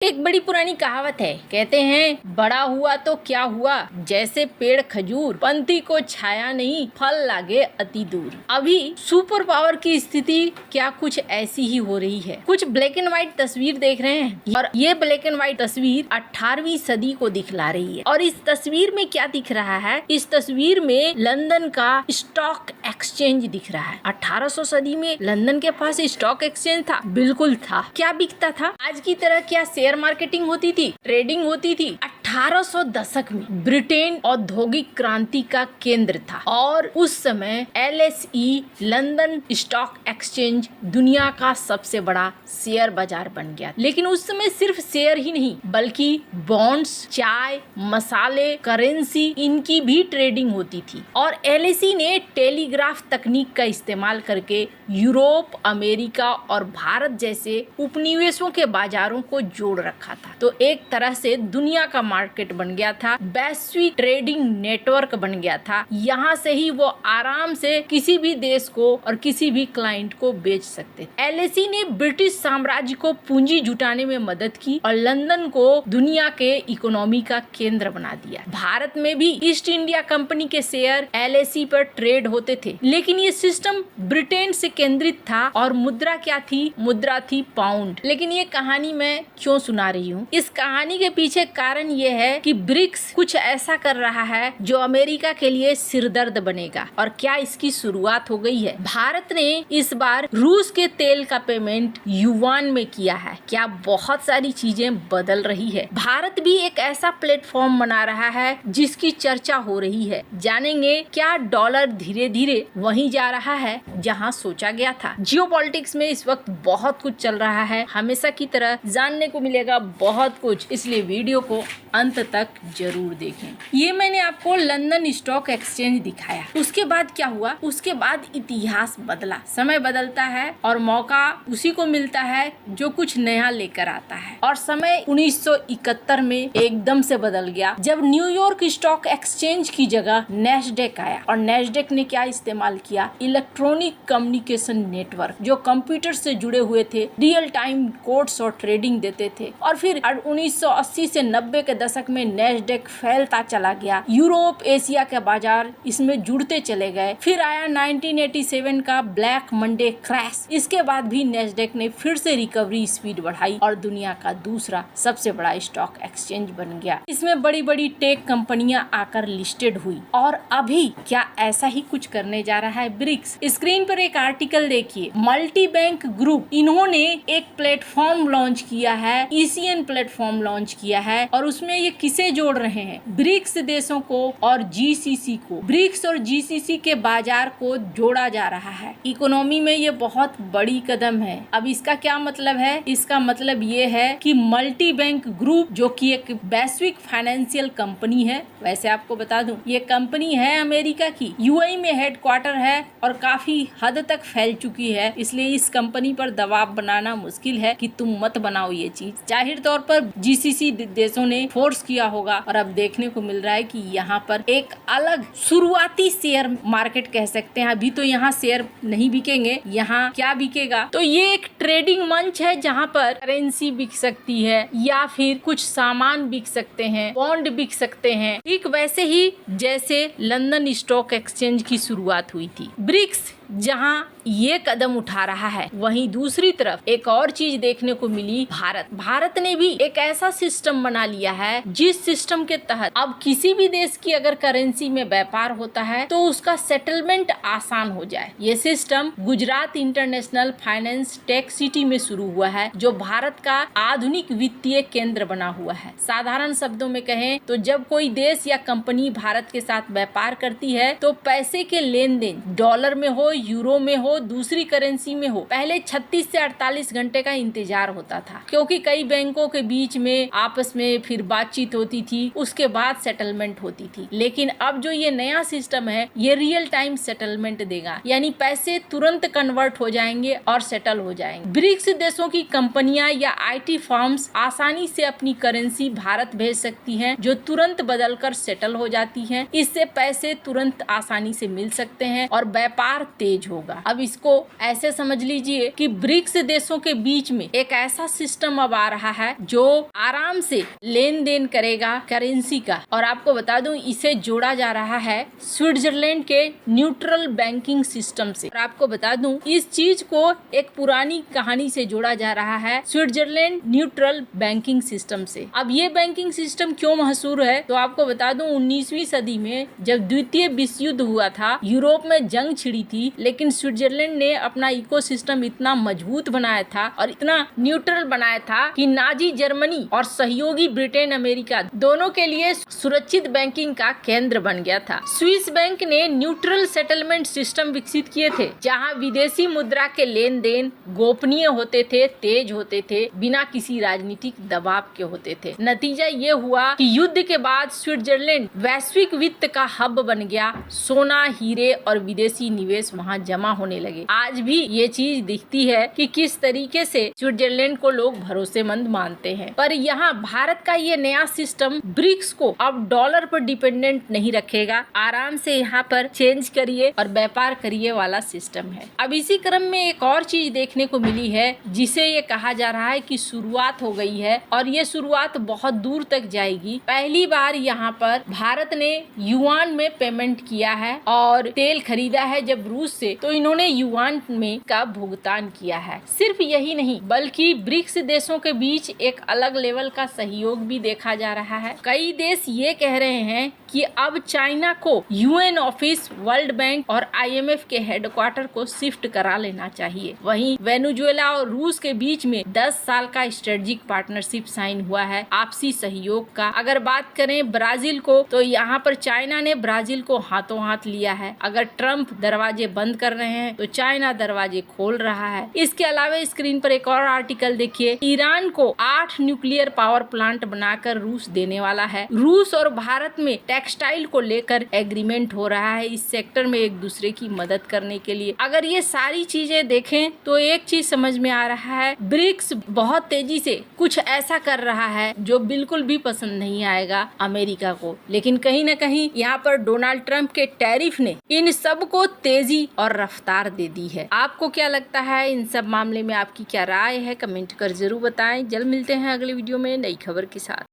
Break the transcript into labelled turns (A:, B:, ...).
A: एक बड़ी पुरानी कहावत है, कहते हैं बड़ा हुआ तो क्या हुआ, जैसे पेड़ खजूर, पंथी को छाया नहीं, फल लागे अति दूर। अभी सुपर पावर की स्थिति क्या कुछ ऐसी ही हो रही है। कुछ ब्लैक एंड व्हाइट तस्वीर देख रहे हैं और ये ब्लैक एंड व्हाइट तस्वीर 18वीं सदी को दिखला रही है। और इस तस्वीर में क्या दिख रहा है? इस तस्वीर में लंदन का स्टॉक एक्सचेंज दिख रहा है। 1800 सदी में लंदन के पास स्टॉक एक्सचेंज था? बिल्कुल था। क्या बिकता था? आज की तरह क्या शेयर मार्केटिंग होती थी, ट्रेडिंग होती थी? 1800 दशक में ब्रिटेन औद्योगिक क्रांति का केंद्र था और उस समय LSE लंदन स्टॉक एक्सचेंज दुनिया का सबसे बड़ा शेयर बाजार बन गया। लेकिन उस समय सिर्फ शेयर ही नहीं बल्कि बॉन्ड्स, चाय, मसाले, करेंसी, इनकी भी ट्रेडिंग होती थी। और LSE ने टेलीग्राफ तकनीक का इस्तेमाल करके यूरोप, अमेरिका और भारत जैसे उपनिवेशों के बाजारों को जोड़ रखा था। तो एक तरह से दुनिया का मार्केट बन गया था, वैश्विक ट्रेडिंग नेटवर्क बन गया था। यहाँ से ही वो आराम से किसी भी देश को और किसी भी क्लाइंट को बेच सकते। LSE ने ब्रिटिश साम्राज्य को पूंजी जुटाने में मदद की और लंदन को दुनिया के इकोनॉमी का केंद्र बना दिया। भारत में भी ईस्ट इंडिया कंपनी के शेयर LSE पर ट्रेड होते थे, लेकिन ये सिस्टम ब्रिटेन से केंद्रित था और मुद्रा क्या थी? मुद्रा थी पाउंड। लेकिन ये कहानी मैं क्यों सुना रही हूँ? इस कहानी के पीछे कारण ये है कि ब्रिक्स कुछ ऐसा कर रहा है जो अमेरिका के लिए सिरदर्द बनेगा। और क्या इसकी शुरुआत हो गई है? भारत ने इस बार रूस के तेल का पेमेंट युआन में किया है। क्या बहुत सारी चीजें बदल रही है। भारत भी एक ऐसा प्लेटफॉर्म बना रहा है जिसकी चर्चा हो रही है। जानेंगे क्या डॉलर धीरे धीरे वहीं जा रहा है जहां सोचा गया था। जियोपॉलिटिक्स में इस वक्त बहुत कुछ चल रहा है, हमेशा की तरह जानने को मिलेगा बहुत कुछ, इसलिए वीडियो को अंत तक जरूर देखें। ये मैंने आपको लंदन स्टॉक एक्सचेंज दिखाया। उसके बाद क्या हुआ? उसके बाद इतिहास बदला। समय बदलता है और मौका उसी को मिलता है जो कुछ नया लेकर आता है। और समय 1971 में एकदम से बदल गया जब न्यूयॉर्क स्टॉक एक्सचेंज की जगह नैस्डैक आया। और नैस्डैक ने क्या इस्तेमाल किया? इलेक्ट्रॉनिक कम्युनिकेशन नेटवर्क, जो कंप्यूटर से जुड़े हुए थे, रियल टाइम कोड्स और ट्रेडिंग देते थे। और फिर 1980 से 90 के दशक में नैस्डैक फैलता चला गया। यूरोप, एशिया के बाजार इसमें जुड़ते चले गए। फिर आया 1987 का ब्लैक मंडे क्रैश। इसके बाद भी नैस्डैक ने फिर से रिकवरी स्पीड बढ़ाई और दुनिया का दूसरा सबसे बड़ा स्टॉक एक्सचेंज बन गया। इसमें बड़ी बड़ी टेक कंपनियां आकर लिस्टेड हुई। और अभी क्या ऐसा ही कुछ करने जा रहा है ब्रिक्स? स्क्रीन पर एक आर्टिकल देखिए। मल्टी बैंक ग्रुप, इन्होंने एक प्लेटफॉर्म लॉन्च किया है, ECN प्लेटफॉर्म लॉन्च किया है। और उसमें ये किसे जोड़ रहे हैं? ब्रिक्स देशों को और GCC को। ब्रिक्स और GCC के बाजार को जोड़ा जा रहा है। इकोनॉमी में ये बहुत बड़ी कदम है। अब इसका क्या मतलब है? इसका मतलब ये है कि मल्टी बैंक ग्रुप, जो कि एक वैश्विक फाइनेंशियल कंपनी है, वैसे आपको बता दूं ये कंपनी है अमेरिका की, UAE में हेडक्वार्टर है और काफी हद तक फैल चुकी है। इसलिए इस कंपनी पर दबाव बनाना मुश्किल है कि तुम मत बनाओ ये चीज। जाहिर तौर पर GCC देशों ने फोर्स किया होगा और अब देखने को मिल रहा है कि यहाँ पर एक अलग शुरुआती शेयर मार्केट कह सकते हैं। अभी तो यहाँ शेयर नहीं बिकेंगे, यहाँ क्या बिकेगा? तो ये एक ट्रेडिंग मंच है जहाँ पर करेंसी बिक सकती है या फिर कुछ सामान बिक सकते हैं, बॉन्ड बिक सकते हैं। ठीक वैसे ही जैसे लंदन स्टॉक एक्सचेंज की शुरुआत हुई थी। ब्रिक्स जहां ये कदम उठा रहा है, वहीं दूसरी तरफ एक और चीज देखने को मिली। भारत ने भी एक ऐसा सिस्टम बना लिया है जिस सिस्टम के तहत अब किसी भी देश की अगर करेंसी में व्यापार होता है तो उसका सेटलमेंट आसान हो जाए। ये system Gujarat international finance tech city में शुरू हुआ है, जो भारत का आधुनिक वित्तीय केंद्र बना हुआ है। साधारण शब्दों में कहें तो जब कोई देश या कंपनी भारत के साथ व्यापार करती है तो पैसे के लेन देन डॉलर में हो, यूरो में हो, दूसरी करेंसी में हो, पहले 36 से 48 घंटे का इंतजार होता था, क्योंकि कई बैंकों के बीच में आपस में फिर बातचीत होती थी, उसके बाद सेटलमेंट होती थी। लेकिन अब जो ये नया सिस्टम है, ये रियल टाइम सेटलमेंट देगा, यानी पैसे तुरंत कन्वर्ट हो जाएंगे और सेटल हो जाएंगे। ब्रिक्स देशों की कंपनियां या IT फर्म्स आसानी से अपनी करेंसी भारत भेज सकती हैं, जो तुरंत बदलकर सेटल हो जाती हैं। इससे पैसे तुरंत आसानी से मिल सकते हैं और व्यापार तेज तेज होगा। अब इसको ऐसे समझ लीजिए कि ब्रिक्स देशों के बीच में एक ऐसा सिस्टम अब आ रहा है जो आराम से लेन देन करेगा करेंसी का। और आपको बता दूं, इसे जोड़ा जा रहा है स्विट्जरलैंड के न्यूट्रल बैंकिंग सिस्टम से। और आपको बता दूं, इस चीज को एक पुरानी कहानी से जोड़ा जा रहा है, स्विट्जरलैंड न्यूट्रल बैंकिंग सिस्टम से। अब ये बैंकिंग सिस्टम क्यों मशहूर है, तो आपको बता दूं 19वीं सदी में जब द्वितीय विश्व युद्ध हुआ था, यूरोप में जंग छिड़ी थी, लेकिन स्विट्जरलैंड ने अपना इकोसिस्टम इतना मजबूत बनाया था और इतना न्यूट्रल बनाया था कि नाजी जर्मनी और सहयोगी ब्रिटेन अमेरिका दोनों के लिए सुरक्षित बैंकिंग का केंद्र बन गया था। स्विस बैंक ने न्यूट्रल सेटलमेंट सिस्टम विकसित किए थे, जहां विदेशी मुद्रा के लेन देन गोपनीय होते थे, तेज होते थे, बिना किसी राजनीतिक दबाव के होते थे। नतीजा ये हुआ कि युद्ध के बाद स्विट्जरलैंड वैश्विक वित्त का हब बन गया। सोना, हीरे और विदेशी निवेश वहां जमा होने लगे। आज भी ये चीज दिखती है कि किस तरीके से स्विट्जरलैंड को लोग भरोसेमंद मानते हैं। पर यहाँ भारत का ये नया सिस्टम ब्रिक्स को अब डॉलर पर डिपेंडेंट नहीं रखेगा। आराम से यहाँ पर चेंज करिए और व्यापार करिए वाला सिस्टम है। अब इसी क्रम में एक और चीज देखने को मिली है, जिसे ये कहा जा रहा है कि शुरुआत हो गई है और ये शुरुआत बहुत दूर तक जाएगी। पहली बार यहाँ पर भारत ने युआन में पेमेंट किया है और तेल खरीदा है जब रूस से, तो इन्होंने युआन में का भुगतान किया है। सिर्फ यही नहीं, बल्कि ब्रिक्स देशों के बीच एक अलग लेवल का सहयोग भी देखा जा रहा है। कई देश ये कह रहे हैं कि अब चाइना को यूएन ऑफिस, वर्ल्ड बैंक और आईएमएफ के हेडक्वार्टर को शिफ्ट करा लेना चाहिए। वहीं वेनेजुएला और रूस के बीच में 10 साल का स्ट्रेटेजिक पार्टनरशिप साइन हुआ है आपसी सहयोग का। अगर बात करें ब्राजील को, तो यहाँ पर चाइना ने ब्राजील को हाथों हाथ लिया है। अगर ट्रंप दरवाजे बंद कर रहे हैं तो चाइना दरवाजे खोल रहा है। इसके अलावा स्क्रीन पर एक और आर्टिकल देखिए, ईरान को 8 न्यूक्लियर पावर प्लांट बनाकर रूस देने वाला है। रूस और भारत में टेक्सटाइल को लेकर एग्रीमेंट हो रहा है, इस सेक्टर में एक दूसरे की मदद करने के लिए। अगर ये सारी चीजें देखें तो एक चीज समझ में आ रहा है, ब्रिक्स बहुत तेजी से कुछ ऐसा कर रहा है जो बिल्कुल भी पसंद नहीं आएगा अमेरिका को। लेकिन कहीं ना कहीं यहाँ पर डोनाल्ड ट्रंप के टैरिफ ने इन सब को तेजी और रफ्तार दे दी है। आपको क्या लगता है, इन सब मामले में आपकी क्या राय है, कमेंट कर जरूर बताएं। जल्द मिलते हैं अगले वीडियो में नई खबर के साथ।